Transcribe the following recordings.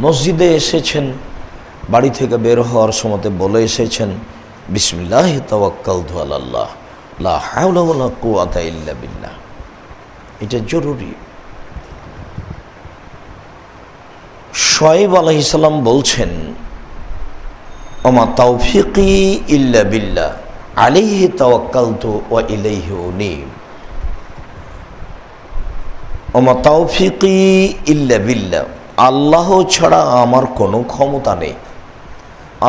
মসজিদে এসেছেন, বাড়ি থেকে বের হওয়ার সময় বলে এসেছেন, বিসমিল্লাহি তাওয়াক্কালতু আলাল্লাহ লা হাওলা ওয়ালা কুওয়াতা ইল্লা বিল্লাহ। এটা জরুরি। শুআয়ব আলাইহিস সালাম বলছেন, ওমা তাওফিকি ইল্লা বিল্লাহ আলাইহি তাওয়াক্কালতু ওয়া ইলাইহি উনীব। ওমা তাওফিকি ইল্লা বিল্লাহ, আল্লাহ ছাড়া আমার কোনো ক্ষমতা নেই।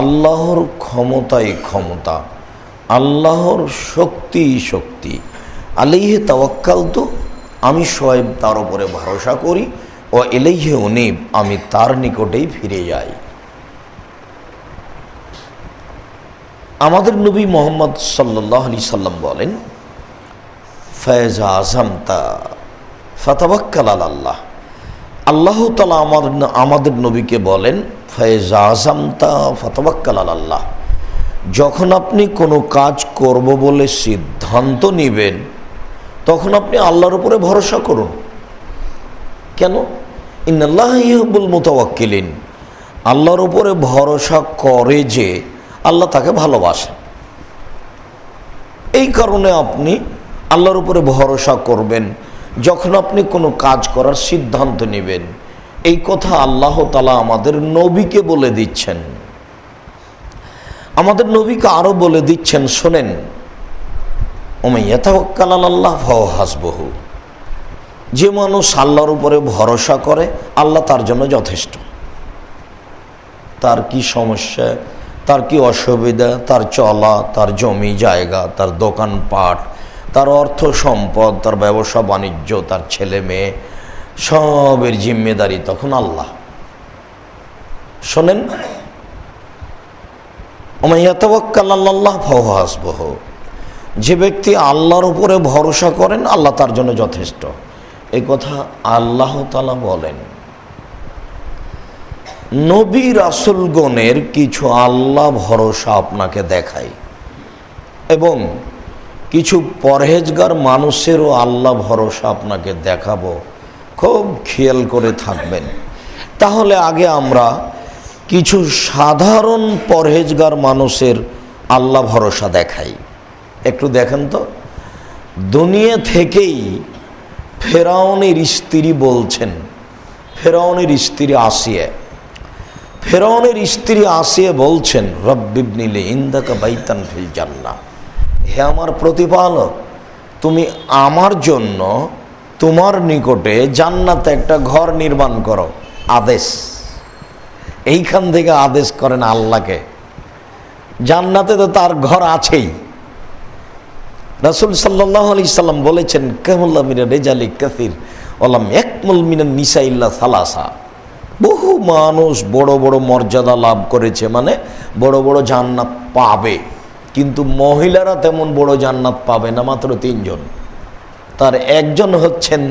আল্লাহর ক্ষমতাই ক্ষমতা, আল্লাহর শক্তি শক্তি। আলাইহি তাওয়াক্কালতু, আমি শুআয়ব তার উপরে ভরসা করি, ও ইলাইহি উনীব, আমি তার নিকটেই ফিরে যাই। আমাদের নবী মুহাম্মদ সাল্লাল্লাহু আলাইহি সাল্লাম বলেন, ফায়জা আযামতা ফাতাওয়াক্কাল আলাল্লাহ। আল্লাহ তাআলা আমাদের নবীকে বলেন, ফায়জা আযামতা ফাতাওয়াক্কাল আলাল্লাহ, যখন আপনি কোনো কাজ করব বলে সিদ্ধান্ত নেবেন, তখন আপনি আল্লাহর উপরে ভরসা করুন। কেন? ইন্নাল্লাহা ইউহিব্বুল মুতাওয়াক্কিলিন, আল্লাহর উপরে ভরসা করে যে আল্লাহ তাকে ভালোবাসেন। এই কারণে আপনি আল্লাহর উপরে ভরসা করবেন যখন আপনি কোনো কাজ করার সিদ্ধান্ত নেবেন। এই কথা আল্লাহ তাআলা আমাদের নবীকে বলে দিচ্ছেন। আমাদের নবীকে আরো বলে দিচ্ছেন, শোনেন, ওমান ইয়াতাওয়াক্কাল আলাল্লাহ ফাহুয়া হাসবুহু, যে মানুষ আল্লাহর উপরে ভরসা করে আল্লাহ তার জন্য যথেষ্ট। তার কি সমস্যা, তার কি অসুবিধা, তার চলা, তার জমি জায়গা, তার দোকানপাট, তার অর্থ সম্পদ, তার ব্যবসা বাণিজ্য, তার ছেলে মেয়ে, সবের জিম্মেদারি তখন আল্লাহ। শোনেন, ওমান ইয়াতাওয়াক্কাল আলাল্লাহ ফাহুয়া হাসবুহু, যে ব্যক্তি আল্লাহর উপরে ভরসা করেন আল্লাহ তার জন্য যথেষ্ট। এই কথা আল্লাহ তাআলা বলেন। নবী রাসূলগণের কিছু আল্লাহ ভরসা আপনাকে দেখাই, এবং কিছু পরহেজগার মানুষেরও আল্লাহ ভরসা আপনাকে দেখাবো। খুব খেয়াল করে থাকবেন। তাহলে আগে আমরা কিছু সাধারণ পরহেজগার মানুষের আল্লাহ ভরসা দেখাই। একটু দেখেন তো, দুনিয়া থেকেই ফেরাউনের স্ত্রী বলছেন, ফেরাউনের স্ত্রী আসিয়া, ফেরাউনের স্ত্রী আসিয়া বলছেন, রব্বিবনি লি ইনদাকা বাইতান ফিল জান্নাহ, হে আমার প্রতিপালক, তুমি আমার জন্য তোমার নিকটে জান্নাতে একটা ঘর নির্মাণ করো। আদেশ, এইখান থেকে আদেশ করেন আল্লাহকে। জান্নাতে তো তার ঘর আছেই। রাসূল সাল্লাল্লাহু আলাইহি সাল্লাম বলেছেন, কামুল্লা মিনা রিজালি কাসীর ওয়ালাম ইয়াকমুল মিনান নিসা ইল্লা সালাসা। বহু মানুষ বড় বড় মর্যাদা লাভ করেছে, মানে বড় বড় জান্নাত পাবে, কিন্তু মহিলারা তেমন বড় জান্নাত পাবে না, মাত্র 3 জন। তার একজন হচ্ছেন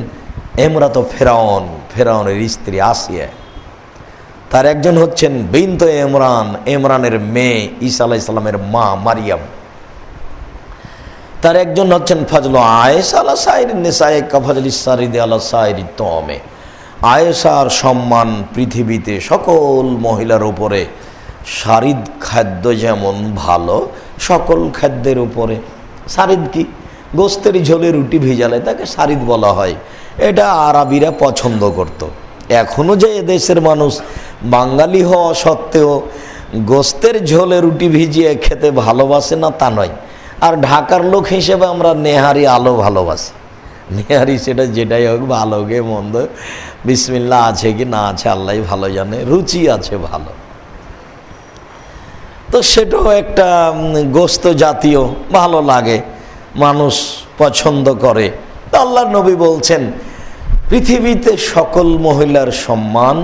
ইমরাত ফেরাউন, ফেরাউনের স্ত্রী আসিয়া। তার একজন হচ্ছেন বিনত ইমরান, ইমরানের মেয়ে ঈসা আলাইহিস সালামের মা মারিয়াম। তার একজন হচ্ছেন ফাজলু আয়েশা আলা সাইরিন নিসায়ে কাফাজলিস সারিদি আলা সাইরি তমে। আয়েশার সম্মান পৃথিবীতে সকল মহিলার উপরে। সারিদ খাদ্য যেমন ভালো, সকল খাদ্যের উপরে। সারিদ কি? গোস্তের ঝোলে রুটি ভিজালে তাকে সারিদ বলা হয়। এটা আরবিরা পছন্দ করত। এখনও যে এদেশের মানুষ বাঙালি হওয়া সত্ত্বেও গোস্তের ঝোলে রুটি ভিজিয়ে খেতে ভালোবাসে না তা নয়। আর ঢাকার লোক হিসেবে আমরা নেহারি আলো ভালোবাসি। নেহারি সেটা যেটাই হোক, ভালো গে মন্দ, বিসমিল্লাহ আছে কি না আছে আল্লাহ ভালো জানে, রুচি আছে ভালো, তো সেটাও একটা গোস্ত জাতীয়, ভালো লাগে, মানুষ পছন্দ করে। আল্লাহর নবী বলছেন, পৃথিবীতে সকল মহিলার সম্মান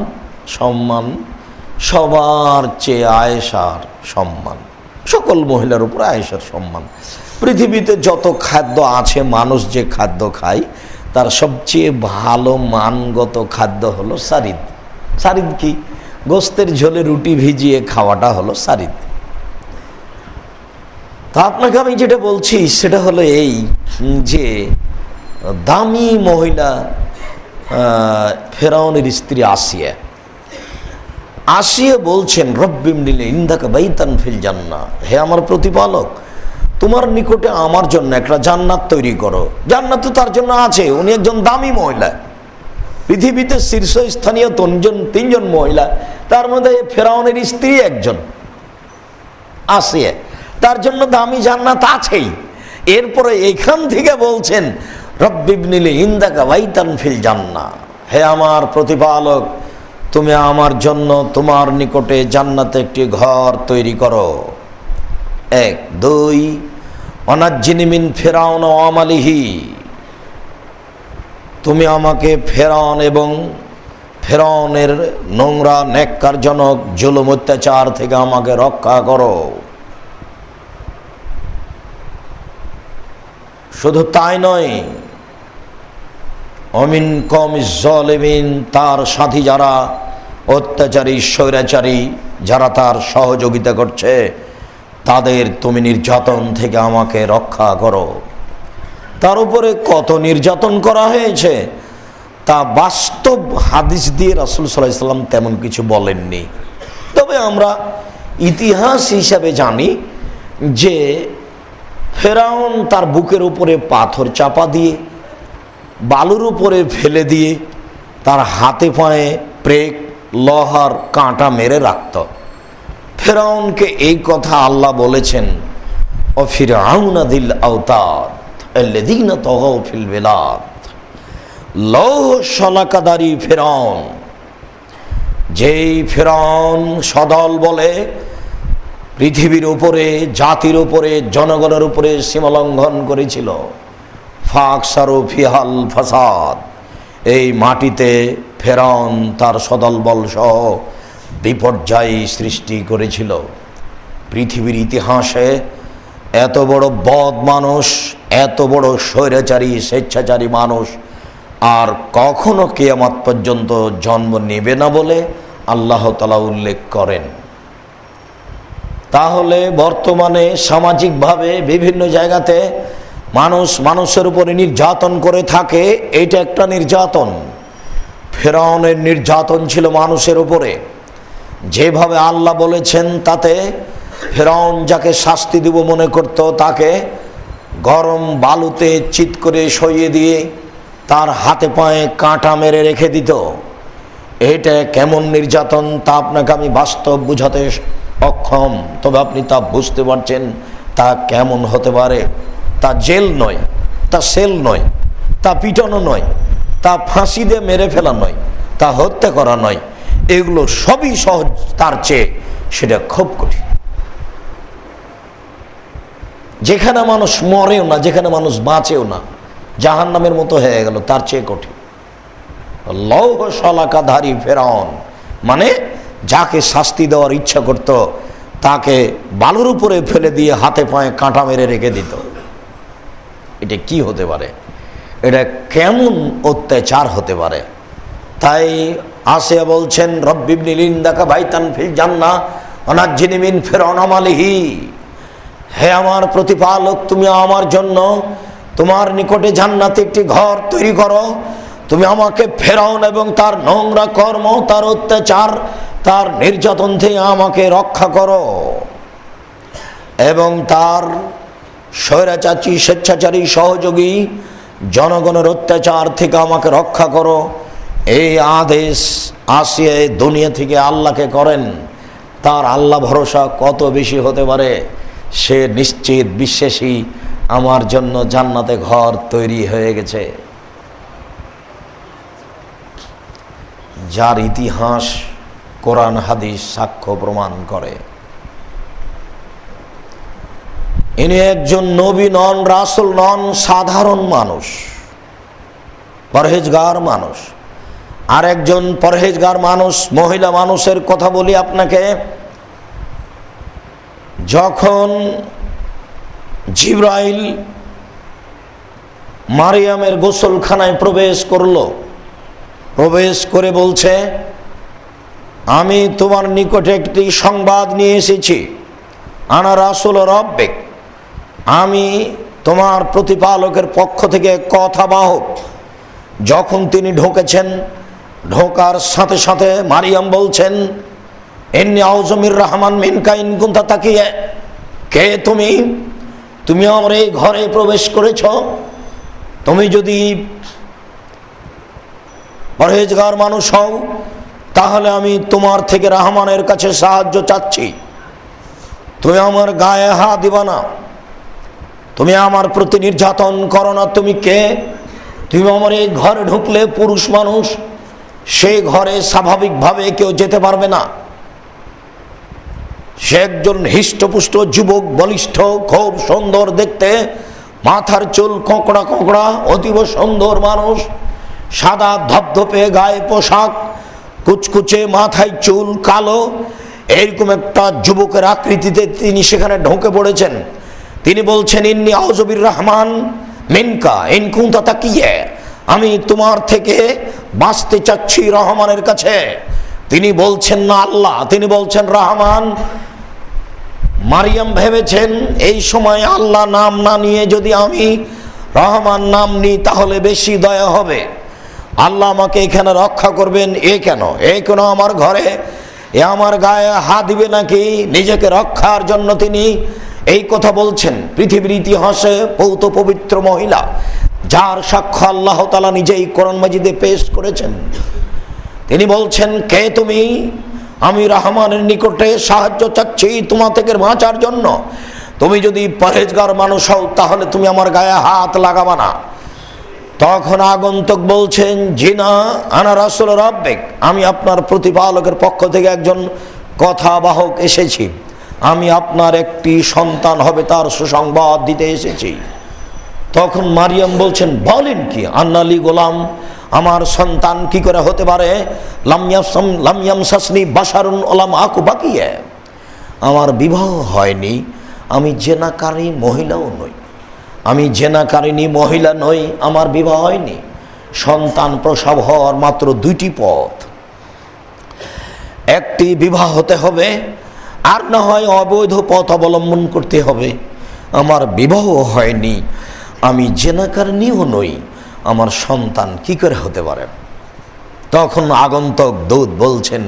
সবার চেয়ে আয়েশার সম্মান। সকল মহিলার উপর আয়েশার সম্মান। পৃথিবীতে যত খাদ্য আছে, মানুষ যে খাদ্য খায় তার সবচেয়ে ভালো মানগত খাদ্য হলো সারিদ। সারিদ কি? গোস্তের ঝোলে রুটি ভিজিয়ে খাওয়াটা হলো সারিদ। তা আপনাকে আমি যেটা বলছি সেটা হলো এই যে দামি মহিলা ফেরাউনের স্ত্রী আসিয়া, আসিয়ে বলছেন রব্বিমনিলি ইন্দাকা বাইতান ফিল জান্নাহ, হে আমার প্রতিপালক, তোমার নিকটে আমার জন্য একটা জান্নাত তৈরি করো। জান্নাত তো তার জন্য আছে, উনি একজন দামি মহিলা, পৃথিবীতে শীর্ষস্থানীয় তিনজন মহিলা, তার মধ্যে ফেরাউনের স্ত্রী একজন আসিয়া, তার জন্য দামি জান্নাত আছেই। এরপরে এখান থেকে বলছেন রব্বিবনিলি ইন্দাকা বাইতান ফিল জান্নাহ, হে আমার প্রতিপালক, তুমি আমার জন্য তোমার নিকটে জান্নাতে একটি ঘর তৈরি করো। 1 2 ওয়ানাজ্জিনি মিন ফিরাউন ওয়া আমালিহি, তুমি আমাকে ফেরাউন এবং ফেরাউনের নোংরা নেক্কারজনক জুলুম অত্যাচার থেকে আমাকে রক্ষা করো। শুধু তাই নয়, অমিন কওমিজ জালিমিন, তার সাথী যারা অত্যাচারী স্বৈরাচারী, যারা তার সহযোগিতা করছে, তাদের তুমি নির্যাতন থেকে আমাকে রক্ষা করো। তার উপরে কত নির্যাতন করা হয়েছে তা বাস্তব হাদিস দিয়ে রাসূল সাল্লাল্লাহু আলাইহি ওয়াসাল্লাম তেমন কিছু বলেননি। তবে আমরা ইতিহাস হিসাবে জানি যে ফেরাউন তার বুকের উপরে পাথর চাপা দিয়ে, বালুর উপরে ফেলে দিয়ে, তার হাতে পায়ে প্রেক লোহার কাঁটা মেরে রাখত। ফেরাউনকে এই কথা আল্লাহ বলেছেন, ও ফিরআউনা দিল আওতাদ আল্লাযীনা তাগাউ ফিল বিলাদ, লৌহ শলাকাদারি ফেরাউন, যেই ফেরাউন সদল বলে পৃথিবীর উপরে, জাতির উপরে, জনগণের উপরে সীমালঙ্ঘন করেছিল। ফাকসারু ফিহাল ফাসাদ, এই মাটিতে ফেরাউন তার সদল বল সহ বিপর্যয় সৃষ্টি করেছিল। পৃথিবীর ইতিহাসে এত বড় বদ মানুষ, এত বড় স্বৈরাচারী স্বেচ্ছাচারী মানুষ আর কখনো কিয়ামত পর্যন্ত জন্ম নেবে না বলে আল্লাহ তাআলা উল্লেখ করেন। তাহলে বর্তমানে সামাজিকভাবে বিভিন্ন জায়গাতে মানুষ মানুষের উপরে নির্যাতন করে থাকে, এটা একটা নির্যাতন। ফেরাউনের নির্যাতন ছিল মানুষের উপরে, যেভাবে আল্লাহ বলেছেন তাতে ফেরাউন যাকে শাস্তি দেব মনে করত তাকে গরম বালুতে চিৎ করে সইয়ে দিয়ে তার হাতে পায়ে কাঁটা মেরে রেখে দিত। এটা কেমন নির্যাতন তা আপনাকে আমি বাস্তব বুঝাতে অক্ষম, তবে আপনি তা বুঝতে পারছেন তা কেমন হতে পারে। তা জেল নয়, তা সেল নয়, তা পিটানো নয়, তা ফাঁসি দিয়ে মেরে ফেলা নয়, তা হত্যা করা নয়, এগুলো সবই সহজ, তার চেয়ে সেটা খুব কঠিন। যেখানে মানুষ মরেও না, যেখানে মানুষ বাঁচেও না, জাহান্নামের মতো হয়ে গেল, তার চেয়ে কঠিন। লৌহ শলাকাধারী ফেরাউন মানে যাকে শাস্তি দেওয়ার ইচ্ছা করত তাকে বালুর উপরে ফেলে দিয়ে হাতে পায়ে কাঁটা মেরে রেখে দিত। এটা কি হতে পারে? এটা কেমন অত্যাচার হতে পারে? তাই আসিয়া বলছেন রব্বিবনিলি ইনদাকা বাইতান ফিল জান্নাহ ওয়ানাজ্জিনি মিন ফিরআউন আমালিহি, হে আমার প্রতিপালক, তুমি আমার জন্য তোমার নিকটে জান্নাতে একটি ঘর তৈরি করো। তুমি আমাকে ফেরাউন এবং তার নোংরা কর্ম, তার অত্যাচার, তার নির্যাতন থেকে আমাকে রক্ষা করো এবং তার স্বৈরাচারী স্বেচ্ছাচারী সহযোগী জনগণের অত্যাচার থেকে আমাকে রক্ষা করো। এই আদেশ আসিয়া দুনিয়া থেকে আল্লাহকে করেন। তার আল্লাহ ভরসা কত বেশি হতে পারে? সে নিশ্চিত বিশ্বাসী আমার জন্য জান্নাতে ঘর তৈরি হয়ে গেছে, যার ইতিহাস কোরআন হাদিস সাক্ষ্য প্রমাণ করে। ইনি একজন নবী নন, রাসূল নন, সাধারণ মানুষ, পরহেজগার মানুষ। আর একজন পরহেজগার মানুষ, মহিলা মানুষের কথা বলি আপনাকে। যখন জিবরাইল মারিয়ামের গোসলখানায় প্রবেশ করলো, প্রবেশ করে বলছে, আমি তোমার নিকটে একটি সংবাদ নিয়ে এসেছি, আনা রাসূল রব্বিক, আমি তোমার প্রতিপালকের পক্ষ থেকে কথাবাহক। যখন তিনি ঢোকেছেন, ঢোকার সাথে সাথে মারিয়াম বলছেন, ইন্নী আউযু বির-রাহমান মিনকা ইন কুনতা তাকিয়া, কে তুমি? তুমি আমার এই ঘরে প্রবেশ করেছ, তুমি যদি পরহেজগার মানুষ হও তাহলে আমি তোমার থেকে রহমানের কাছে সাহায্য চাচ্ছি। তুমি আমার গায়ে হাত দিবা না, তুমি আমার প্রতি নির্যাতন করো না। তুমি কে? তুমি আমার এই ঘরে ঢুকলে পুরুষ মানুষ, সেই ঘরে স্বাভাবিকভাবে কেউ যেতে পারবে না। সে একজন হৃষ্টপুষ্ট যুবক, বলিষ্ঠ, খুব সুন্দর দেখতে, মাথার চুল কোঁকড়া কোঁকড়া, অতীব সুন্দর মানুষ, সাদা ধপধপে গায়ে পোশাক, কুচকুচে মাথায় চুল কালো, এইরকম একটা যুবকের আকৃতিতে তিনি সেখানে ঢুকে পড়েছেন। তিনি বলছেন, ইন্নী আউযু বির-রাহমান মিনকা ইন কুনতা তাকিয়া, আমি তোমার থেকে বাঁচতে চাচ্ছি রহমানের কাছে। তিনি বলছেন না আল্লাহ, তিনি বলছেন রহমান। মারিয়াম ভেবেছেন এই সময় আল্লাহ নাম না নিয়ে যদি আমি রহমান নাম নিই তাহলে বেশি দয়া হবে, আল্লাহ আমাকে এখানে রক্ষা করবেন। এ কেন আমার ঘরে, এ আমার গায়ে হাত দিবে নাকি? নিজেকে রক্ষার জন্য তিনি এই কথা বলছেন। পৃথিবীর ইতিহাসে পৌত পবিত্র মহিলা, যার সাক্ষ্য আল্লাহ তাআলা নিজেই কোরআন মাজিদে পেশ করেছেন। তিনি বলছেন, কে তুমি? আমি রহমানের নিকটে সাহায্য চাচ্ছি তোমার থেকে বাঁচার জন্য। তুমি যদি পরহেজগার মানুষ হও তাহলে তুমি আমার গায়ে হাত লাগাবা না। তখন আগন্তুক বলছেন, জি না, আনা রাসূল রাব্বিক, আমি আপনার প্রতিপালকের পক্ষ থেকে একজন কথাবাহক এসেছি। আমি আপনার একটি সন্তান হবে তার সুসংবাদ দিতে এসেছি। তখন মারিয়াম বলছেন, বলেন কি? আন্নালি গোলাম, আমার সন্তান কি করে হতে পারে? লাম ইয়ামসাসনি বাশারুন ওয়ালাম আকু বাকিয়া, আমার বিবাহ হয়নি, আমি জেনাকারী মহিলাও নই, আমি জেনাকারিনী মহিলা নই, আমার বিবাহ হয়নি। সন্তান প্রসব হওয়ার মাত্র দুইটি পথ, একটি বিবাহ হতে হবে, আর না হয় অবৈধ পথ অবলম্বন করতে হবে। আমার বিবাহ হয়নি, আমি জেনাকারিনীও নই, আমার সন্তান কি করে হতে পারে? তখন আগন্তুক দূত বলছেন,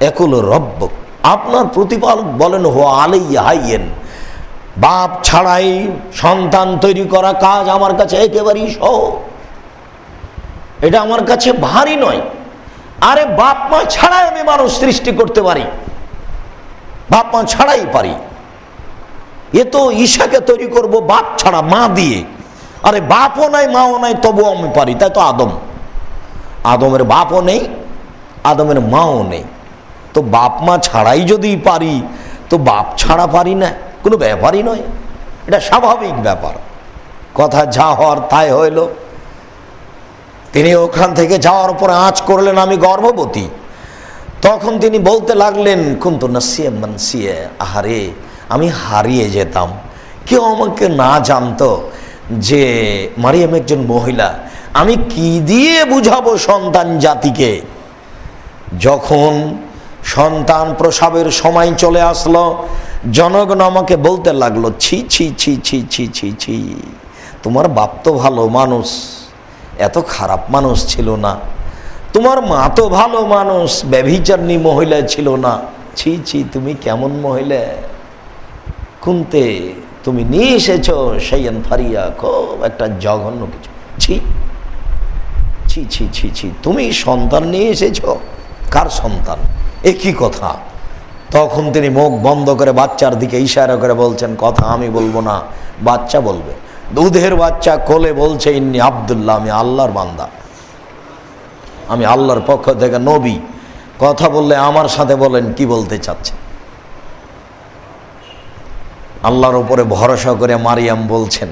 একুল রব্বুক, আপনার প্রতিপালক বলেন, হো আলাইয়া হাইয়েন, বাপ ছাড়াই সন্তান তৈরি করা কাজ আমার কাছে একেবারেই সহজ, এটা আমার কাছে ভারী নয়। আরে বাপ মা ছাড়াই আমি মানুষ সৃষ্টি করতে পারি, বাপ মা ছাড়াই পারি। এ তো ঈশাকে তৈরি করব বাপ ছাড়া, মা দিয়ে। আরে বাপও নাই মাও নাই তবুও আমি পারি। তাই তো আদমের বাপও নেই, আদমের মাও নেই, তো বাপ মা ছাড়াই যদি পারি তো বাপ ছাড়া পারি না, কোনো ব্যাপারই নয়, এটা স্বাভাবিক ব্যাপার। কথা যা হওয়ার তাই হইল। তিনি ওখান থেকে যাওয়ার পরে আঁচ করলেন, আমি গর্ভবতী। তখন তিনি বলতে লাগলেন, কুনতু নাসিয়া মানসিয়া, আহারে আমি হারিয়ে যেতাম, কেউ আমাকে না জানতো যে মারিয়াম একজন মহিলা, আমি কি দিয়ে বুঝাবো সন্তান জাতিকে? যখন সন্তান প্রসবের সময় চলে আসলো, জনগণ আমাকে বলতে লাগলো, ছি ছি ছি ছি ছি ছি ছি, তোমার বাপ তো ভালো মানুষ, এত খারাপ মানুষ ছিল না। তোমার মা তো ভালো মানুষ, ব্যভিচারিণী মহিলা ছিল না। ছি ছি, তুমি কেমন মহিলা? কুনতে, তুমি নিয়ে এসেছ শাইয়ান ফারিয়া, খুব একটা জঘন্য কিছু। ছি ছি ছি ছি ছি, তুমি সন্তান নিয়ে এসেছ? কার সন্তান? এ কি কথা? তখন তিনি মুখ বন্ধ করে বাচ্চার দিকে ইশারা করে বলছেন, কথা আমি বলবো না, বাচ্চা বলবে। দুধের বাচ্চা কোলে বলছে, ইন্নী আব্দুল্লাহ, আমি আল্লাহর বান্দা, আমি আল্লাহর পক্ষ থেকে নবী। কথা বললে আমার সাথে বলেন কি বলতে চাচ্ছে। আল্লাহর উপরে ভরসা করে মারিয়াম বলছেন,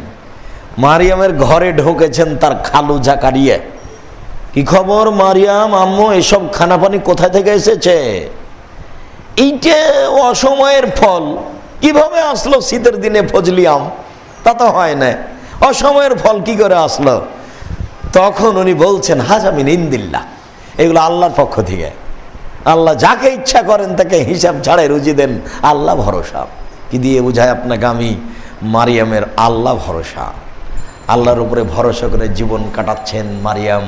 মারিয়ামের ঘরে ঢুকেছেন তার খালু জাকারিয়া। কি খবর মারিয়াম, আম্মু, এসব খানাপানি কোথা থেকে এসেছে? এইটা অসময়ের ফল, কিভাবে আসলো শীতের দিনে ফজলি আম? তা তো হয় না, অসময়ের ফল কি করে আসলো? তখন উনি বলছেন, হাজা মিন ইন্দিল্লাহ, এগুলো আল্লাহর পক্ষ থেকে, আল্লাহ যাকে ইচ্ছা করেন তাকে হিসাব ছাড়াই রুজি দেন, আল্লাহ ভরসা। কি দিয়ে বুঝায় আপনাকে আমি? মারিয়ামের আল্লাহ ভরসা, আল্লাহর উপরে ভরসা করে জীবন কাটাচ্ছেন মারিয়াম।